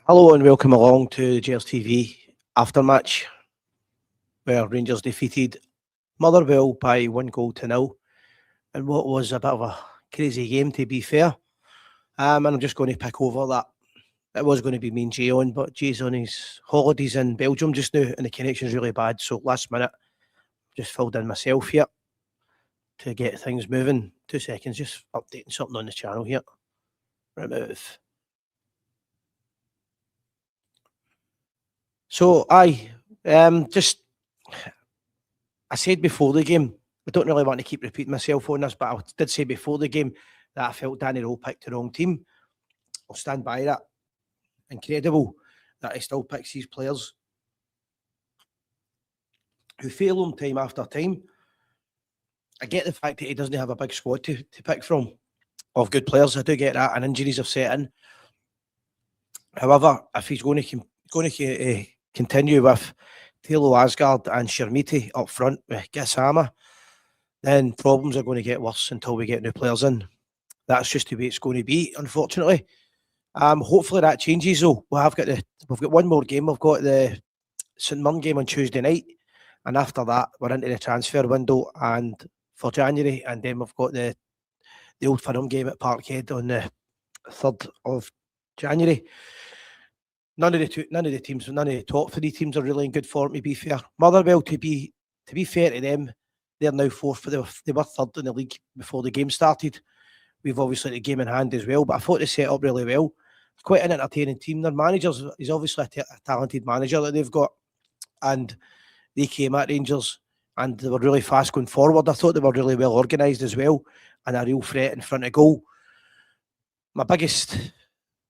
Hello and welcome along to Gers TV aftermatch, where Rangers defeated Motherwell by 1-0 in what was a bit of a crazy game, to be fair. And I'm just going to pick over that. It was going to be me and Jay on, but Jay's on his holidays in Belgium just now, and the connection's really bad. So last minute, just filled in myself here to get things moving. 2 seconds, just updating something on the channel here. Remove. So, just I said before the game, I don't really want to keep repeating myself on this, but I did say before the game that I felt Danny Rowe picked the wrong team. I'll stand by that. Incredible that he still picks these players who fail him time after time. I get the fact that he doesn't have a big squad to pick from of good players. I do get that, and injuries have set in. However, if he's going to continue with Taylor Asgard and Shermiti up front with Gassama, then problems are going to get worse until we get new players in. That's just the way it's going to be, unfortunately. Hopefully that changes though. We've got one more game. We've got the St Mirren game on Tuesday night, and after that we're into the transfer window and for January, and then we've got the Old Firm game at Parkhead on the 3rd of January. None of the top 3 teams are really in good form, to be fair. Motherwell, to be fair to them, they're now 4th, but they were 3rd in the league before the game started. We've obviously the game in hand as well, but I thought they set up really well. It's quite an entertaining team. Their managers is obviously a talented manager that they've got, and they came at Rangers and they were really fast going forward. I thought they were really well organised as well and a real threat in front of goal. My biggest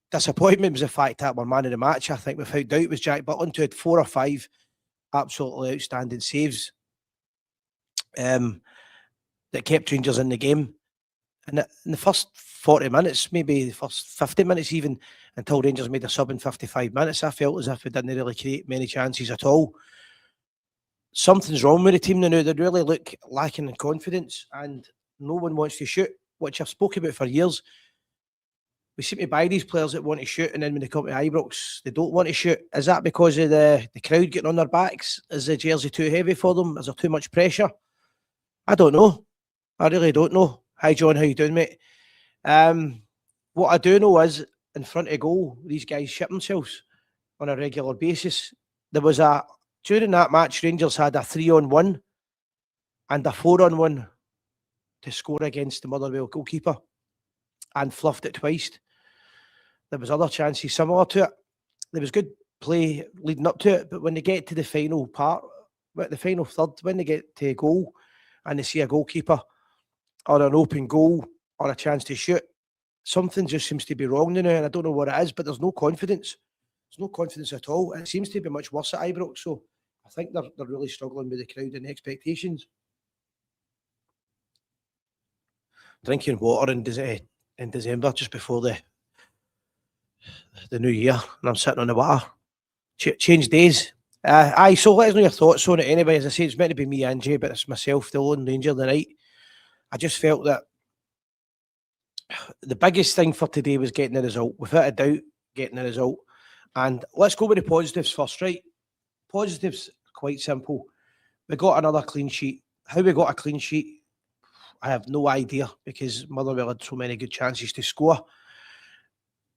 disappointment was the fact that we're man of the match, I think, without doubt, was Jack Butland, who had 4 or 5 absolutely outstanding saves that kept Rangers in the game. And in the first 40 minutes, maybe the first 50 minutes even, until Rangers made a sub in 55 minutes, I felt as if we didn't really create many chances at all. Something's wrong with the team now. They really look lacking in confidence and no one wants to shoot, which I've spoken about for years. We seem to buy these players that want to shoot, and then when they come to Ibrox, they don't want to shoot. Is that because of the crowd getting on their backs? Is the jersey too heavy for them? Is there too much pressure? I don't know. I really don't know. Hi, John. How you doing, mate? What I do know is, in front of goal, these guys shit themselves on a regular basis. During that match, Rangers had a 3-on-1 and a 4-on-1 to score against the Motherwell goalkeeper and fluffed it twice. There was other chances similar to it. There was good play leading up to it, but when they get to the final part, the final third, when they get to a goal and they see a goalkeeper or an open goal or a chance to shoot, something just seems to be wrong now, and I don't know what it is, but there's no confidence. There's no confidence at all, and it seems to be much worse at Ibrox, so I think they're really struggling with the crowd and the expectations. Drinking water in December just before the new year, and I'm sitting on the water. Change days. So let us know your thoughts on it anyway. As I say, it's meant to be me and Jay, but it's myself, the lone ranger of the night. I just felt that the biggest thing for today was getting the result, without a doubt, getting the result. And let's go with the positives first, right? Positives, quite simple. We got another clean sheet. How we got a clean sheet, I have no idea, because Motherwell had so many good chances to score.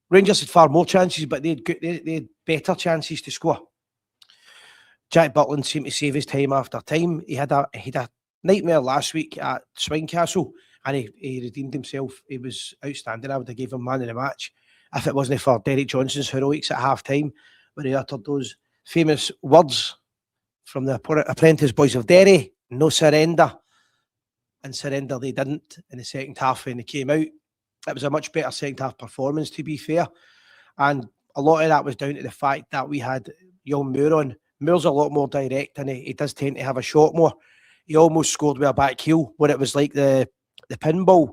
Rangers had far more chances, but they had better chances to score. Jack Butland seemed to save his time after time. He had a nightmare last week at Swinecastle, and he redeemed himself. He was outstanding. I would have gave him man of the match if it wasn't for Derek Johnson's heroics at half-time, when he uttered those famous words from the apprentice boys of Derry, no surrender. And surrender they didn't in the second half when they came out. It was a much better second half performance, to be fair. And a lot of that was down to the fact that we had young Moore on. Moore's a lot more direct, and he does tend to have a shot more. He almost scored with a back heel, where it was like the pinball,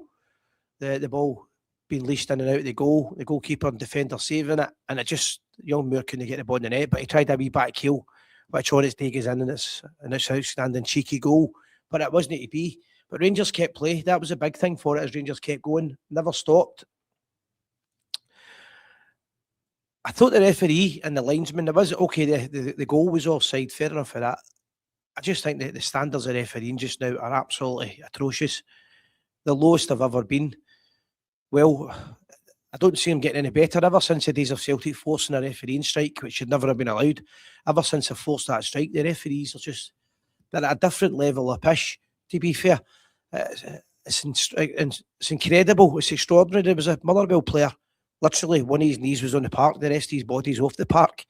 the ball being leashed in and out of the goal, the goalkeeper and defender saving it, and it just, young Moore couldn't get the ball in the net, but he tried a wee back heel, which on its day goes in, and it's outstanding cheeky goal, but it wasn't to be. But Rangers kept play. That was a big thing for it, as Rangers kept going, never stopped. I thought the referee and the linesman, there was, okay, the goal was offside, fair enough for that. I just think that the standards of refereeing just now are absolutely atrocious. The lowest I've ever been. Well, I don't see him getting any better ever since the days of Celtic forcing a refereeing strike, which should never have been allowed. Ever since they forced that strike, the referees are just, they're at a different level of pish, to be fair. It's incredible. It's extraordinary. There was a Motherwell player, literally one of his knees was on the park, the rest of his body's off the park.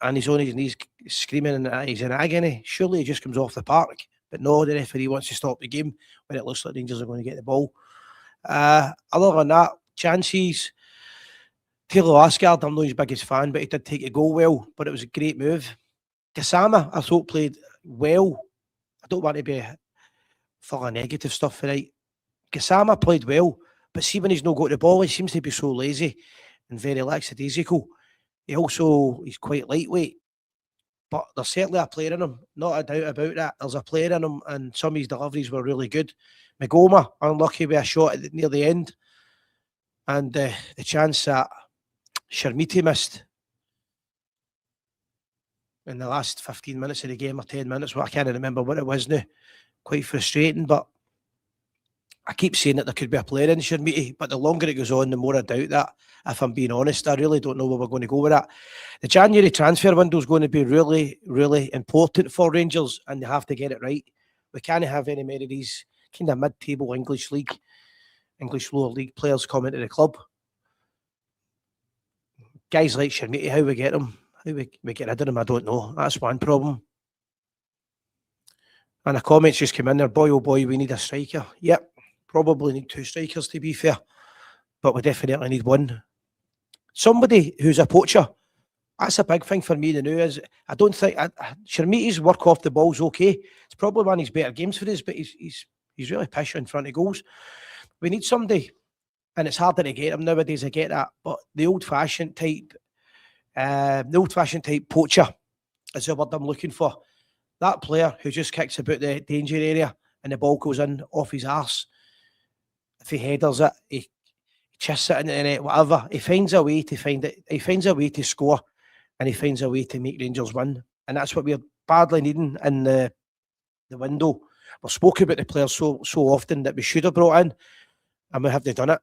And he's on his knees screaming and he's in agony. Surely he just comes off the park. But no, the referee wants to stop the game when it looks like Rangers are going to get the ball. Other than that, chances. Taylor Asgard, I'm not his biggest fan, but he did take a goal well, but it was a great move. Gassama, I thought, played well. I don't want to be full of negative stuff, right? Gassama played well, but see when he's not got the ball, he seems to be so lazy and very lackadaisical. He's quite lightweight, but there's certainly a player in him, not a doubt about that. There's a player in him, and some of his deliveries were really good. Magoma, unlucky with a shot near the end, and the chance that Shermiti missed in the last 15 minutes of the game, or 10 minutes, I can't remember what it was now. Quite frustrating, but I keep saying that there could be a player in Shermiti, but the longer it goes on, the more I doubt that. If I'm being honest, I really don't know where we're going to go with that. The January transfer window is going to be really, really important for Rangers, and they have to get it right. We can't have any more of these kind of mid-table English lower league players coming to the club. Guys like Shermiti, how we get them, how we get rid of them, I don't know. That's one problem. And a comment's just come in there, boy, oh boy, we need a striker. Yep, probably need 2 strikers to be fair, but we definitely need one. Somebody who's a poacher. That's a big thing for me to know. Is I don't think Shermiti's work off the ball's okay. It's probably one of his better games for us, but he's really pish in front of goals. We need somebody, and it's harder to get him nowadays. I get that, but the old-fashioned type poacher is the word I'm looking for. That player who just kicks about the danger area and the ball goes in off his arse. If he headers it, he chists it into the net, whatever. He finds a way to find it. He finds a way to score, and he finds a way to make Rangers win. And that's what we're badly needing in the window. We've spoken about the players so often that we should have brought in, and we haven't done it.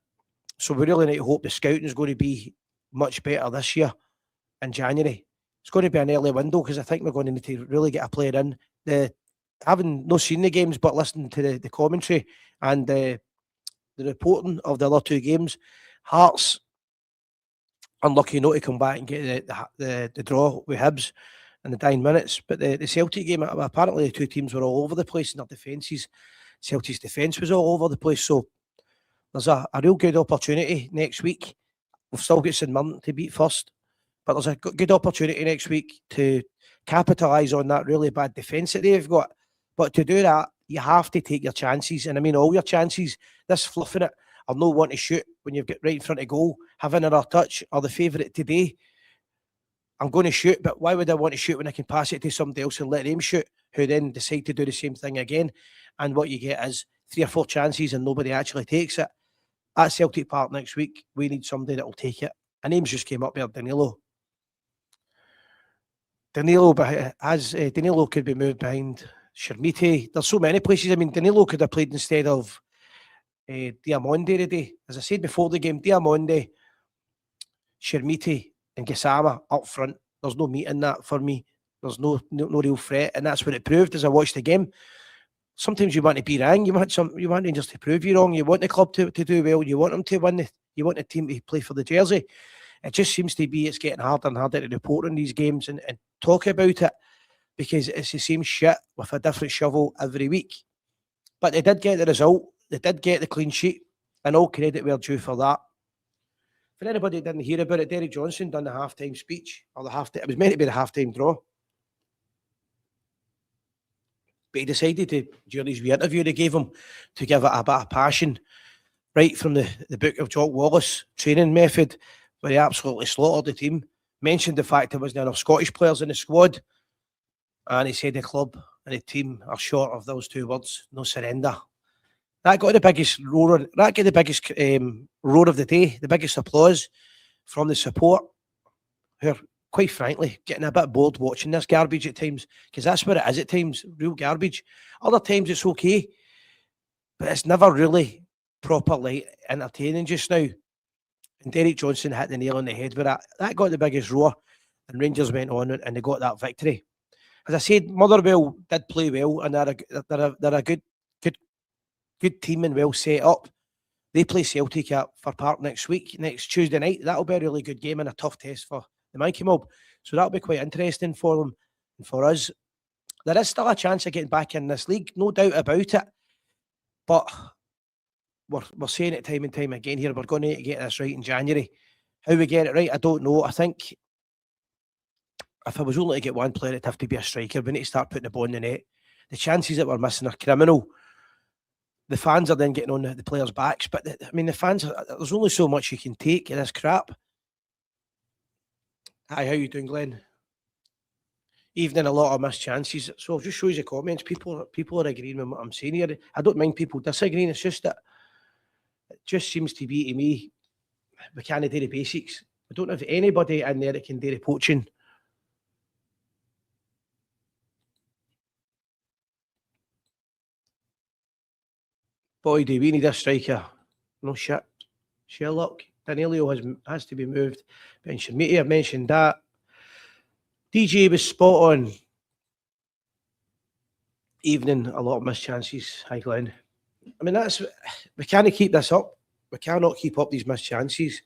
So we really need to hope the scouting is going to be much better this year in January. It's going to be an early window because I think we're going to need to really get a player in. Having not seen the games, but listening to the commentary and the reporting of the other 2 games, Hearts unlucky not to come back and get the draw with Hibs in the dying minutes. But the Celtic game, apparently the 2 teams were all over the place in their defences. Celtic's defence was all over the place. So there's a real good opportunity next week. We've still got St Mirren to beat first, but there's a good opportunity next week to capitalise on that really bad defence that they've got. But to do that, you have to take your chances, and I mean all your chances. This fluffing it, or not want to shoot when you've got right in front of goal, having another touch, or the favourite today. I'm going to shoot, but why would I want to shoot when I can pass it to somebody else and let them shoot, who then decide to do the same thing again? And what you get is 3 or 4 chances and nobody actually takes it. At Celtic Park next week, we need somebody that will take it. A name's just came up there, Danilo. Danilo could be moved behind Shermiti. There's so many places. I mean, Danilo could have played instead of Diamonde today. As I said before the game, Diamonde, Shermiti and Gassama up front. There's no meat in that for me. There's no real threat, and that's what it proved as I watched the game. Sometimes you want to be wrong. You want Rangers to prove you wrong. You want the club to do well. You want them to win. You want the team to play for the jersey. It just seems to be it's getting harder and harder to report on these games and talk about it, because it's the same shit with a different shovel every week. But they did get the result. They did get the clean sheet, and all credit we're due for that. For anybody who didn't hear about it, Derek Johnson done the half-time speech, or it was meant to be the half-time draw. But he decided to, during his interview they gave him, to give it a bit of passion, right from the book of Jock Wallace, training method, where he absolutely slaughtered the team. Mentioned the fact there wasn't enough Scottish players in the squad, and he said the club and the team are short of those 2 words, no surrender. That got the biggest roar. That got the biggest roar of the day, the biggest applause from the support, who are, quite frankly, getting a bit bored watching this garbage at times, because that's what it is at times, real garbage. Other times it's okay, but it's never really properly entertaining just now. And Derek Johnson hit the nail on the head with that. That got the biggest roar, and Rangers went on and they got that victory. As I said, Motherwell did play well, and they're a good team and well set up. They play Celtic at Fir Park next Tuesday night. That'll be a really good game and a tough test for the Mikey Mob. So that'll be quite interesting for them and for us. There is still a chance of getting back in this league, no doubt about it. But we're saying it time and time again here, we're going to get this right in January. How we get it right, I don't know. I think if I was only to get one player, it'd have to be a striker. We need to start putting the ball in the net. The chances that we're missing are criminal. The fans are then getting on the players' backs. But, the fans, there's only so much you can take of this crap. Hi, how you doing, Glenn? Evening, a lot of missed chances. So I'll just show you the comments. People are agreeing with what I'm saying here. I don't mind people disagreeing. It's just that it just seems to be, to me, we can't do the basics. We don't have anybody in there that can do the poaching. Boy, do we need a striker. No shit. Sherlock. Danilo has to be moved. Mentioned Meaty, I've mentioned that. DJ was spot on. Evening, a lot of missed chances. Hi, Glenn. We can't keep this up. We cannot keep up these missed chances.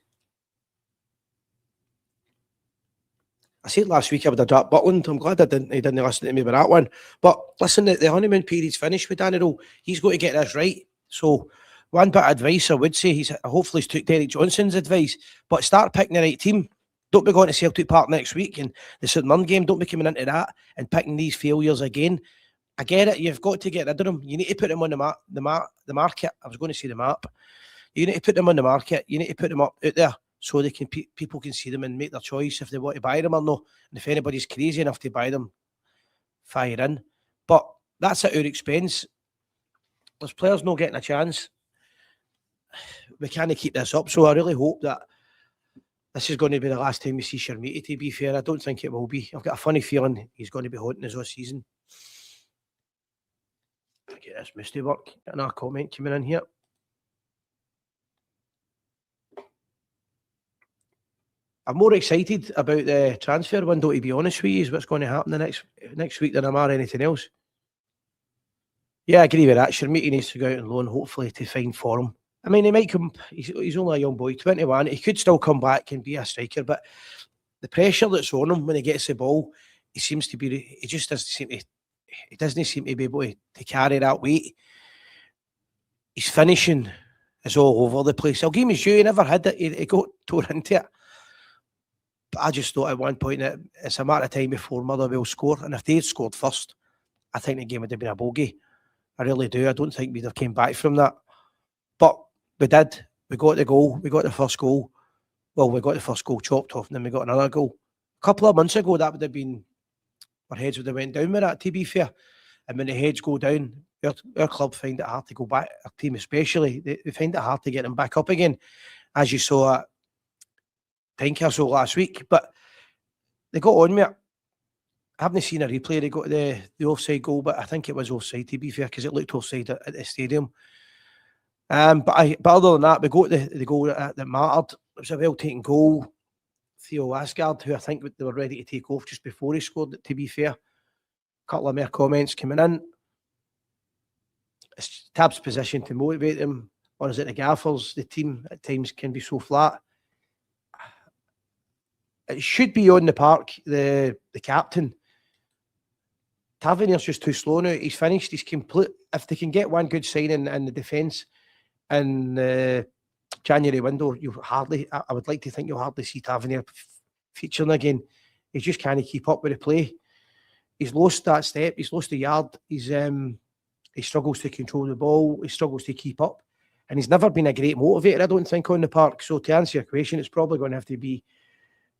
I said last week I would have dropped Butland. I'm glad he didn't listen to me with that one. But listen, the honeymoon period's finished with Danilo. He's got to get this right. So one bit of advice I would say, hopefully he's took Derek Johnson's advice, but start picking the right team. Don't be going to Celtic Park next week and the St Mirren game. Don't be coming into that and picking these failures again. I get it. You've got to get rid of them. You need to put them on the market. I was going to say the map. You need to put them on the market. You need to put them up out there so they can people can see them and make their choice if they want to buy them or not. And if anybody's crazy enough to buy them, fire in. But that's at our expense. There's players not getting a chance. We can't keep this up. So I really hope that this is going to be the last time we see Shermiti, to be fair. I don't think it will be. I've got a funny feeling he's going to be haunting us all season. I get this misty work. Another comment coming in here. I'm more excited about the transfer window, to be honest with you, is what's going to happen the next week than I am anything else. Yeah, I agree with that. Shermiti needs to go out on loan, hopefully, to find form. He might come, he's only a young boy, 21. He could still come back and be a striker, but the pressure that's on him when he gets the ball, he doesn't seem to be able to carry that weight. His finishing is all over the place. I'll give him his due. He never had it. He got tore into it. But I just thought at one point that it's a matter of time before Motherwell score. And if they'd scored first, I think the game would have been a bogey. I really do. I don't think we'd have came back from that. But we did. We got the goal. We got the first goal. Well, we got the first goal chopped off and then we got another goal. A couple of months ago, that would have been, our heads would have went down with that, to be fair. And when the heads go down, our club find it hard to go back, our team especially, they find it hard to get them back up again, as you saw at Tynecastle last week. But they got on with it. I haven't seen a replay. They got the offside goal, but I think it was offside, to be fair, because it looked offside at the stadium. But other than that, we got the goal that mattered. It was a well-taken goal. Theo Asgard, who I think they were ready to take off just before he scored it, to be fair. A couple of more comments coming in. It's Tab's position to motivate them, or is it the gaffers? The team at times can be so flat. It should be on the park, the captain. Tavernier's just too slow now. He's finished. He's complete. If they can get one good signing in the defence in the January window, I would like to think you'll hardly see Tavernier featuring again. He just can't keep up with the play. He's lost that step. He's lost the yard. He struggles to control the ball. He struggles to keep up. And he's never been a great motivator, I don't think, on the park. So to answer your question, it's probably going to have to be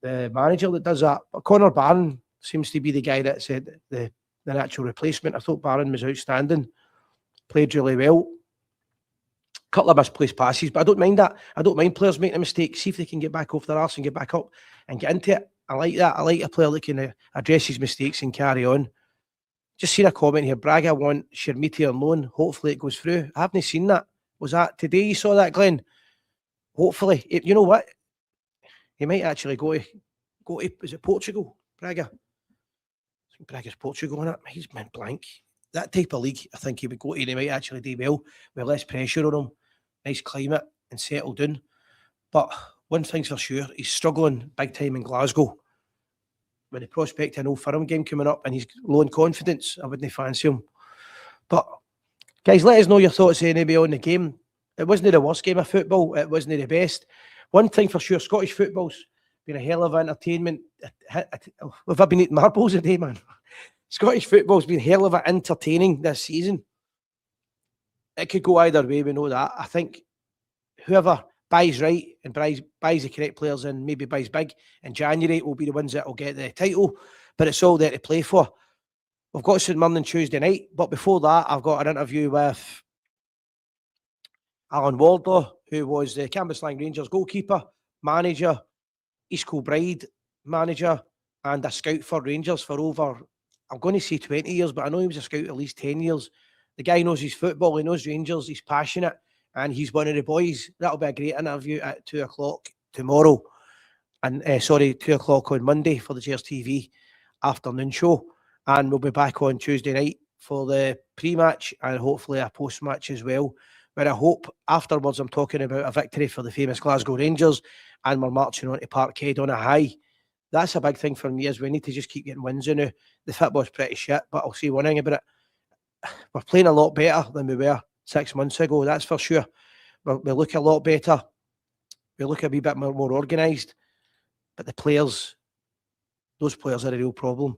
the manager that does that. But Connor Barron seems to be the guy that said the natural replacement. I thought Barron was outstanding. Played really well. couple of misplaced passes, but I don't mind that. I don't mind players making a mistake. See if they can get back off their arse and get back up and get into it. I like that. I like a player that can address his mistakes and carry on. Just seen a comment here. Braga want Shermiti on loan. Hopefully it goes through. I haven't seen that. Was that today you saw that, Glenn? Hopefully. You know what? He might actually go to, is it Portugal? Braga? I think Braga's Portugal on it. He's been blank. That type of league, I think he would go to, and he might actually do well with less pressure on him. Nice climate and settle down. But one thing's for sure, he's struggling big time in Glasgow. With the prospect of an Old Firm game coming up and he's low in confidence, I wouldn't fancy him. But guys, let us know your thoughts anyway on the game. It wasn't the worst game of football. It wasn't the best. One thing for sure, Scottish football's been a hell of entertainment. We've been eating marbles a day, man. Scottish football's been hell of entertaining this season. It could go either way, we know that. I think whoever buys right and buys the correct players and maybe buys big in January will be the ones that will get the title, but it's all there to play for. We've got St Mirren Tuesday night, but before that, I've got an interview with Alan Wardlaw, who was the Cambuslang Rangers goalkeeper, manager, East Kilbride manager, and a scout for Rangers for over, I'm going to say 20 years, but I know he was a scout at least 10 years. The guy knows his football, he knows Rangers, he's passionate, and he's one of the boys. That'll be a great interview at 2 o'clock tomorrow. And 2 o'clock on Monday for the Gers TV afternoon show. And we'll be back on Tuesday night for the pre-match and hopefully a post-match as well. But I hope afterwards I'm talking about a victory for the famous Glasgow Rangers and we're marching on to Parkhead on a high. That's a big thing for me, is we need to just keep getting wins in it. The football's pretty shit, but I'll say one thing about it. We're playing a lot better than we were 6 months ago, that's for sure. We look a lot better. We look a wee bit more organised. But the players, those players are a real problem.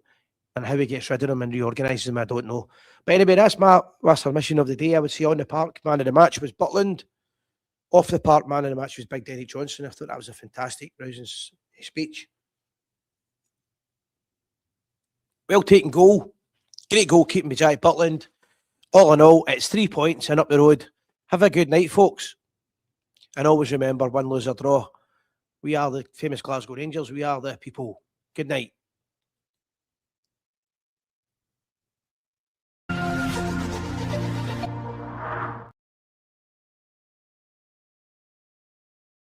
And how he gets rid of them and reorganises them, I don't know. But anyway, that's my last mission of the day. I would say on the park, man of the match was Butland. Off the park, man of the match was Big Denny Johnson. I thought that was a fantastic rousing speech. Well taken goal. Great goalkeeping by Jack Butland. All in all, it's 3 points and up the road. Have a good night, folks. And always remember, win, lose or draw. We are the famous Glasgow Rangers. We are the people. Good night.